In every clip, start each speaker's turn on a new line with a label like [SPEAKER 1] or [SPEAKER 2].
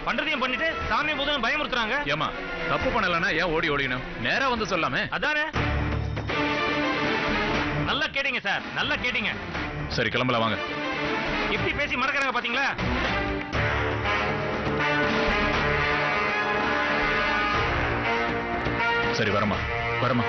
[SPEAKER 1] பண்றதையும் பண்ணிட்டு சாமி பூதம் பயமுறுத்துறாங்க.
[SPEAKER 2] ஏமா தப்பு பண்ணலன்னா ஏன் ஓடி ஓடிக்கணும்? நேரா வந்து சொல்லாமே.
[SPEAKER 1] அதானே. நல்லா கேட்டீங்க சார், நல்லா கேட்டீங்க.
[SPEAKER 2] சரி கிளம்பலாம் வாங்க.
[SPEAKER 1] எப்படி பேசி மறக்கறாங்க பாத்தீங்களா?
[SPEAKER 2] சரி வரமா வரமா.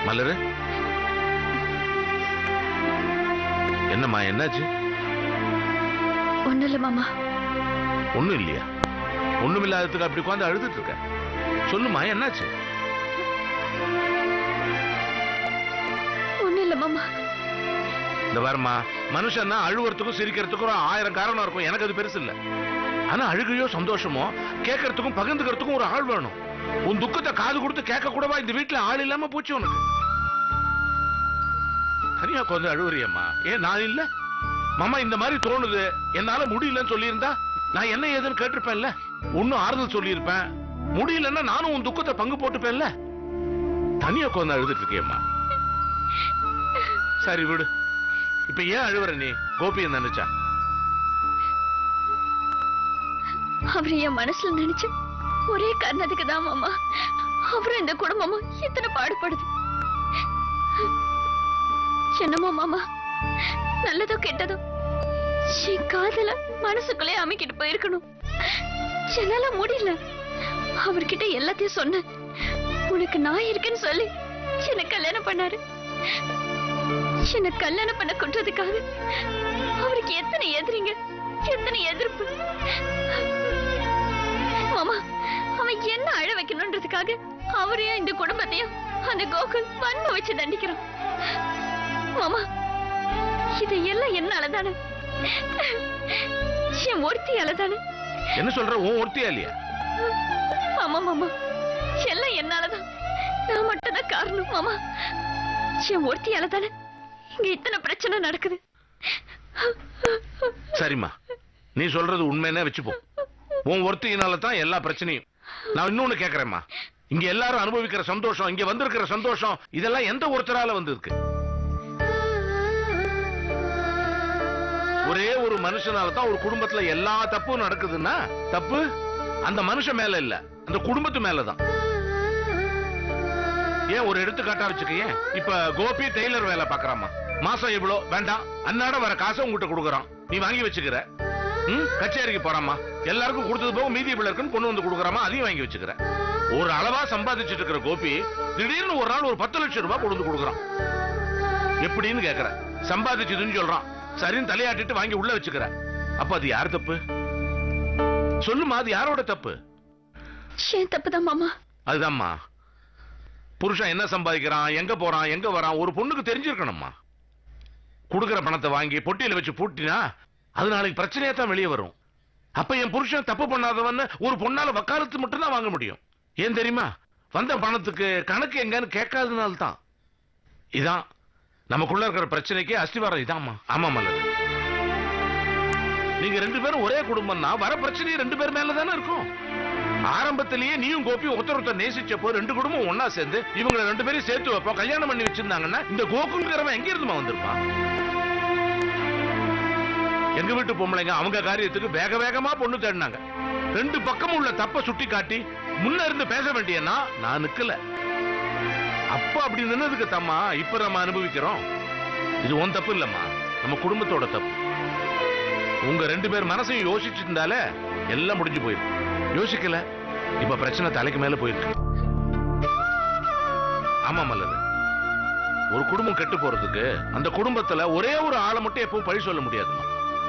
[SPEAKER 3] மலரு, என்னம்மா என்னாச்சு?
[SPEAKER 4] ஒண்ணும் இல்ல மாமா.
[SPEAKER 3] ஒண்ணும் இல்லையா? ஒண்ணும் இல்லாததுக்கு அப்படி உட்காந்து அழுதுட்டு இருக்க. சொல்லுமா என்னாச்சு?
[SPEAKER 4] ஒண்ணும் இல்ல மாமா.
[SPEAKER 3] இந்த வரமா மனுஷன்னா அழுவுறதுக்கும் சிரிக்கிறதுக்கும் 1000 காரணம் இருக்கும். எனக்கு அது பெருசு இல்ல. ஆனா அழுகையோ சந்தோஷமோ கேட்கறதுக்கும் பகிர்ந்துக்கிறதுக்கும் ஒரு ஆள் வேணும். உன் துக்கத்தை காது கொடுத்து கேட்க கூடவா இந்த வீட்டுல ஆள் இல்லாம போச்சு உனக்கு? தனியா கொஞ்சம் அழுவுறியம்மா. ஏன் நான் இல்ல? மாமா இந்த மாதிரி தோணுது, என்னால முடியலன்னு சொல்லியிருந்தா நான் என்ன ஏதுன்னு கேட்டிருப்பேன்ல. ஒன்னும் ஆறுதல் சொல்லியிருப்பேன். முடியலன்னா நானும் உன் துக்கத்தை பங்கு போட்டுப்பேன்ல. தனியா கொஞ்சம் அழுதுட்டு இருக்கியம்மா. சரி விடு. இப்ப ஏன் அழுவுற நீ? கோபியை நினைச்சா?
[SPEAKER 4] அவர் என் மனசுல நினைச்சு ஒரே காரணத்துக்கு தான் மாமா. அப்புறம் இந்த குடும்பமும் இத்தனை பாடுபடுது. என்னமோ மாமா, நல்லதோ கெட்டதோ என் காதல மனசுக்குள்ளே அமைக்கிட்டு போயிருக்கணும். என்னால முடியல. அவர்கிட்ட எல்லாத்தையும் சொன்ன. உனக்கு நான் இருக்கேன்னு சொல்லி என்ன கல்யாணம் பண்ணாரு. என்ன கல்யாணம் பண்ண கொன்றதுக்காக அவருக்கு எத்தனை எதிரிங்க, எத்தனை எதிர்ப்பு. மாமா, அவன் என்ன அழ வைக்கணும்ன்றதுக்காக அவரையும் இந்த குடும்பத்தையும் அந்த கோகுல் வன்ம வச்சு தண்டிக்கிறான். மாமா, இதையெல்லாம் என்னாலதானே, என் ஒருத்தியாலதானே.
[SPEAKER 3] என்ன சொல்ற? உன் ஒருத்தியா இல்லையா?
[SPEAKER 4] ஆமா மாமா, எல்லாம் என்னாலதான். நான் மட்டும் தான் காரணம் மாமா. என் ஒருத்தியாலதானே இங்க இத்தனை பிரச்சனை நடக்குது.
[SPEAKER 3] சரிம்மா, நீ சொல்றது உண்மைன்னு வச்சுப்போம். உன் ஒருத்தியினால தான் எல்லா பிரச்சனையும். நான் இன்னொன்னு கேக்குறேம்மா. இங்க எல்லாரும் அனுபவிக்கிற சந்தோஷம், இங்க வந்திருக்கிற சந்தோஷம், இதெல்லாம் எந்த ஒருத்தரால வந்திருக்கு? ஒரே ஒரு மனுஷனால தான் ஒரு குடும்பத்துல எல்லா தப்பும் நடக்குதுன்னா தப்பு அந்த மனுஷன் மேல இல்ல, அந்த குடும்பத்து மேலதான். ஏன் ஒரு எடுத்துக்காட்டா வச்சுக்க. இப்ப கோபி டெய்லர் வேலை பாக்குறாமா. மாசம் எவ்வளவு வேண்டாம், அன்னாட வர காசை உங்ககிட்ட கொடுக்கறான், நீ வாங்கி வச்சுக்கிற. கச்சேரிக்கு போறாமா, எல்லாருக்கும் கொடுத்தது போக மீதி பிள்ளைக்குன்னு கொண்டு வந்து கொடுக்கறாமா, அதையும் வாங்கி வச்சுக்கிற. ஒரு அளவா சம்பாதிச்சுட்டு இருக்கிற கோபி திடீர்னு ஒரு நாள் ஒரு 10 லட்சம் ரூபாய் கொண்டு வந்து கொடுக்கறான். எப்படின்னு கேக்குற. சம்பாதிச்சதுன்னு சொல்றான். சரின்னு தலையாட்டிட்டு வாங்கி உள்ள வச்சுக்கிற. அப்ப அது யார் தப்பு? சொல்லுமா, அது யாரோட தப்பு?
[SPEAKER 4] ஏன் தப்புதான் மாமா?
[SPEAKER 3] அதுதான்மா. புருஷன் என்ன சம்பாதிக்கிறான், எங்க போறான், எங்க வரான் ஒரு பொண்ணுக்கு தெரிஞ்சிருக்கணும்மா. கொடுக்கிற பணத்தை வாங்கி பொட்டியில வச்சு பூட்டினா அது நாளைக்கு பிரச்சனையா தான் வெளியே வரும். அப்ப என் புருஷன் தப்பு பண்ணாதவன்னு ஒரு பொண்ணால வக்காலத்து மட்டும் தான் வாங்க முடியும். ஏன் தெரியுமா? வந்த பணத்துக்கு கணக்கு எங்கன்னு கேட்காதனால தான். இதான் நமக்குள்ள இருக்கிற பிரச்சனைக்கு அஸ்திவாரம் இதாம்மா. ஆமா மலர், நீங்க 2 பேரும் ஒரே குடும்பம்னா வர பிரச்சனையும் 2 பேர் மேலதானே இருக்கும். ஆரம்பத்திலேயே நீயும் கோபி ஒருத்தர் நேசிச்சப்போ 2 குடும்பம் ஒன்னா சேர்ந்து இவங்களை 2 பேரையும் சேர்த்து வைப்போம் கல்யாணம் பண்ணி வச்சிருந்தாங்கன்னா இந்த கோகுல்ங்கிறவன் எங்க இருந்துமா வந்திருப்பான்? எங்க வீட்டு பொம்பளைங்க அவங்க காரியத்துக்கு வேக வேகமா பொண்ணு தேடினாங்க. 2 பக்கமும் உள்ள தப்ப சுட்டி காட்டி முன்ன இருந்து பேச வேண்டியன்னா நான் நிக்கல. அப்ப அப்படி நின்னதுக்கு தம்மா இப்ப நம்ம அனுபவிக்கிறோம். இது உன் தப்பு இல்லம்மா, நம்ம குடும்பத்தோட தப்பு. உங்க 2 பேர் மனசையும் யோசிச்சு இருந்தாலே எல்லாம் முடிஞ்சு போயிருக்கு. யோசிக்கல, இப்ப பிரச்சனை தலைக்கு மேல போயிருக்கு. ஆமா மலர், ஒரு குடும்பம் கெட்டு போறதுக்கு அந்த குடும்பத்துல ஒரே ஒரு ஆளை மட்டும் எப்பவும் பழி சொல்ல முடியாதுமா.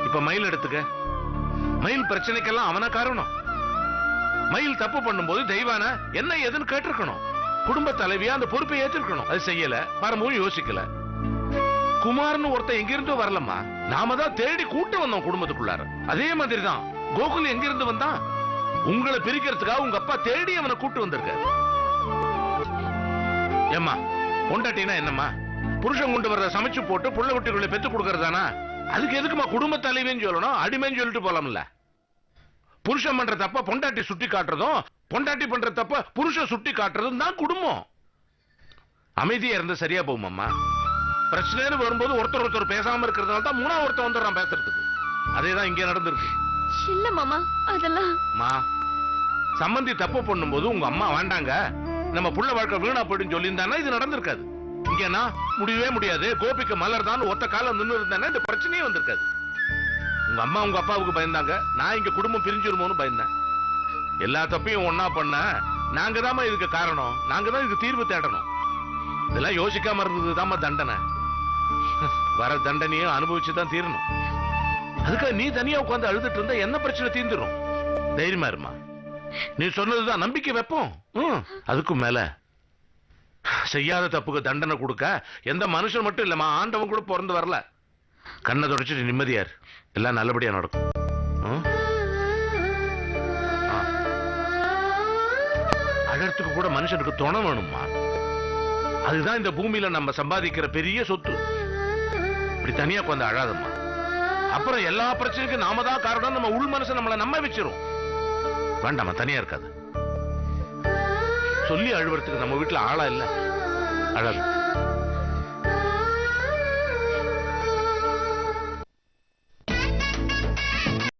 [SPEAKER 3] இப்ப மயில் எடுத்துக்க. மயில் பிரச்சனைக்கெல்லாம் அவனா காரணம். மயில் தப்பு பண்ணும்போது தெய்வான என்ன ஏதுன்னு கேட்டிருக்கணும். குடும்ப தலைவியா அந்த பொறுப்பை ஏற்றிருக்கணும். அது செய்யல, பரம்பவும் யோசிக்கல. குமார்னு ஒருத்தன் எங்கிருந்தோ வரலம்மா, நாம தான் தேடி கூட்ட வந்தோம் குடும்பத்துக்குள்ளார. அதே மாதிரிதான் கோகுல் எங்கிருந்து வந்தான்? உங்களை பிரிக்கிறதுக்காக உங்க அப்பா தேடி அவனை கூட்டு வந்திருக்காரு. ஏம்மா, பொண்டாட்டினா என்னம்மா? புருஷன் கொண்டு வர்றத சமைச்சு போட்டு புள்ள குட்டிகளை பெத்து கொடுக்கறதானா? அதுக்கு எதுக்குமா குடும்ப தலைவின்னு சொல்லணும்? அடிமைன்னு சொல்லிட்டு போலாம்ல. புருஷன் பண்ற தப்ப பொண்டாட்டி சுட்டி காட்டுறதும், பொண்டாட்டி பண்ற தப்ப புருஷன் சுட்டி காட்டுறதும் தான் குடும்பம். அமைதியா இருந்தா சரியா போகுமாம்மா. பிரச்சனைன்னு வரும்போது ஒருத்தர் பேசாம இருக்கிறதுனால தான் மூணா ஒருத்தர் வந்துடுறான் பேசுறதுக்கு. அதேதான் இங்க நடந்திருக்கு.
[SPEAKER 4] இல்ல மாமா, அதெல்லாம்
[SPEAKER 3] சம்பந்தி தப்பு பண்ணும்போது உங்க அம்மா வேண்டாங்க, நம்ம புள்ள வாழ்க்கை வீணா போயிடும் சொல்லியிருந்தானா இது நடந்திருக்காது. இங்கன்னா முடியவே முடியாது, கோபிக்கு மலர் தான் ஒத்த காலம் நின்று இருந்தானே இந்த பிரச்சனையே வந்திருக்காது. உங்க அம்மா உங்க அப்பாவுக்கு பயந்தாங்க, நான் இங்க குடும்பம் பிரிஞ்சிருமோன்னு பயந்தேன். எல்லா தப்பையும் ஒன்னா பண்ண நாங்க தான் இதுக்கு காரணம், நாங்க தான் இதுக்கு தீர்வு தேடணும். இதெல்லாம் யோசிக்காம இருந்ததுதாம்மா தண்டனை. வர தண்டனையும் அனுபவிச்சுதான் தீரணும். அதுக்காக நீ தனியா உட்காந்து அழுதுட்டு இருந்தா என்ன பிரச்சனை தீர்ந்துடும். தைரியமா இருமா. நீ சொன்னதுதான் நம்பிக்கை வைப்போம். அதுக்கும் மேல செய்யாத தப்புக்கு தண்டனை கொடுக்க எந்த மனுஷன் மட்டும் இல்லம்மா, ஆண்டவன் கூட பிறந்து வரல. கண்ணை தொடச்சிட்டு நிம்மதியார், எல்லாம் நல்லபடியா நடக்கும். அழறதுக்கு கூட மனுஷனுக்கு துணை வேணும்மா. அதுதான் இந்த பூமியில நம்ம சம்பாதிக்கிற பெரிய சொத்து. இப்படி தனியா உட்காந்து அழாதம்மா. அப்புறம் எல்லா பிரச்சனைக்கும் நாம தான் காரணம், நம்ம உள் மனசை நம்மளை நம்ப வச்சிரும். வேண்டாமா, தனியா இருக்காது. சொல்லி அழுவறதுக்கு நம்ம வீட்டுல ஆளா இல்ல. அழகு.